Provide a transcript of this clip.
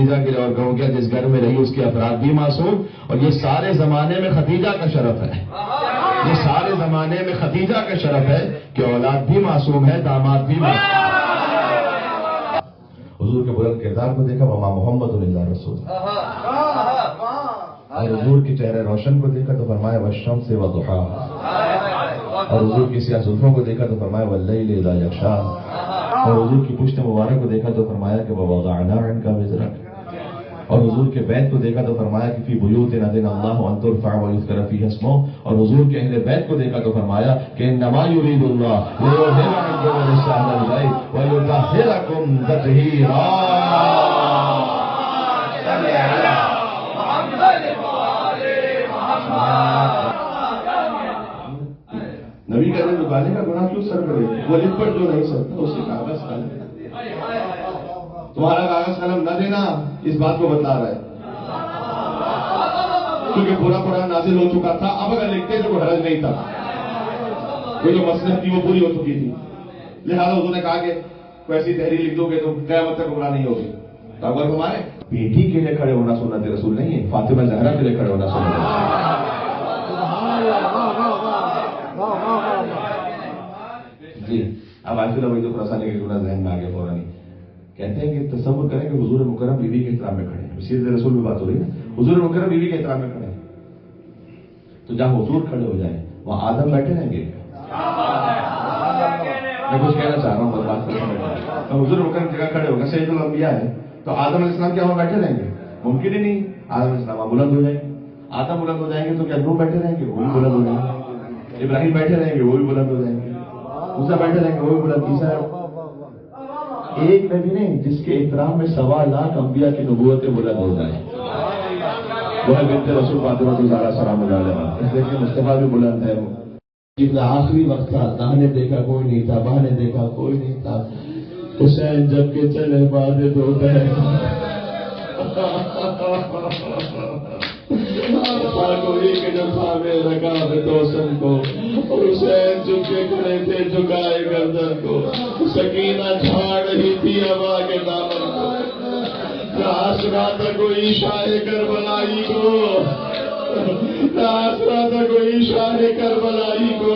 خدیجہ کے لیے اور کہوں کیا جس گھر میں رہی اس کے افراد بھی معصوم، اور یہ سارے زمانے میں خدیجہ کا شرف ہے، یہ سارے زمانے میں خدیجہ کا شرف ہے کہ اولاد بھی معصوم ہے، داماد بھی معصوم ہے۔ حضور کے بلند کردار کو دیکھا، وما محمد الا رسول، اور حضور کے چہرے روشن کو دیکھا تو فرمایا والشمس وضحاها، اور حضور کی سیاہ زلفوں کو دیکھا تو فرمایا واللیل اذا یغشا، اور حضور کی پشت مبارک کو دیکھا تو فرمایا کہ ووضعنا عنک وزرک، اور حضور کے بیت کو دیکھا تو فرمایا کہ فی بیوت اذن اللہ ان ترفع ویذکر فیہا اسمہ، اور حضور کے اہل بیت کو دیکھا تو فرمایا کہ انما یرید اللہ لیذھب عنکم الرجس اہل البیت ویطہرکم تطہیرا۔ نبی کا دل دکانے کا گناہ کیوں سر کرے؟ وہ لکھ پر جو نہیں سکتا اس سے کاغذ قلم، تمہارا کاغذ قلم نہ دینا اس بات کو بتا رہا ہے، کیونکہ پورا قرآن نازل ہو چکا تھا، اب اگر لکھتے تو کوئی حرج نہیں تھا، وہ جو مصلحت تھی وہ پوری ہو چکی تھی، لہٰذا حضور نے کہا کہ کوئی ایسی تحریر لکھ دو گے تو قیامت تک گمراہ نہیں ہوگی۔ تو اگر ہمارے بیٹی کے لیے کھڑے ہونا سنت رسول نہیں ہے، فاطمہ زہرا کے لیے کھڑے ہونا سنت رسول۔ جی اب آخر وہی تو پرسانے کے گناہ ذہن میں آگے فوراً کہتے ہیں کہ تصور کریں کہ حضور مکرم بیوی کے احترام میں کھڑے ہیں، سیرت رسول میں بات ہو رہی ہے، حضور مکرم بیوی کے احترام میں کھڑے ہیں، تو جہاں حضور کھڑے ہو جائیں وہاں آدم بیٹھے رہیں گے؟ میں کچھ کہنا چاہ رہا ہوں، بات تو حضور مکرم جگہ کھڑے ہو گئے، سید الانبیاء ہے تو آدم علیہ السلام کیا وہاں بیٹھے رہیں گے؟ ممکن ہی نہیں، آدم علیہ السلام بلند ہو جائیں گے، آدم بلند ہو جائیں گے تو کیا نوح بیٹھے رہیں گے؟ وہ بھی بلند ہو جائیں گے، ابراہیم بیٹھے رہیں گے وہ بھی بلند ہو جائیں گے، موسیٰ بیٹھے رہیں گے وہ بھی بلند، عیسیٰ ایک نبی نہیں جس کے احترام میں 1.25 لاکھ انبیاء کی نبوتیں بلند ہو جائیں، وہ ہے بنت رسول فاطمہ الزہرا سلام اللہ علیہا، اس لیے کہ مصطفیٰ بھی بلند ہے۔ جب آخری وقت تھا، داہنے دیکھا کوئی نہیں تھا، بہانے دیکھا کوئی نہیں تھا، حسین جب کے چلے بادے دو بہن کوئی کہ جب سامنے رکھا ہے دوسن کو، اور حسین جھکے کھڑے تھے جھکائے گردن کو، سکینہ جھاڑ رہی تھی ہوا کے دامن کو، راس رات کوئی شاہ کربلائی کو، راس رات کوئی شاہ کربلائی کو،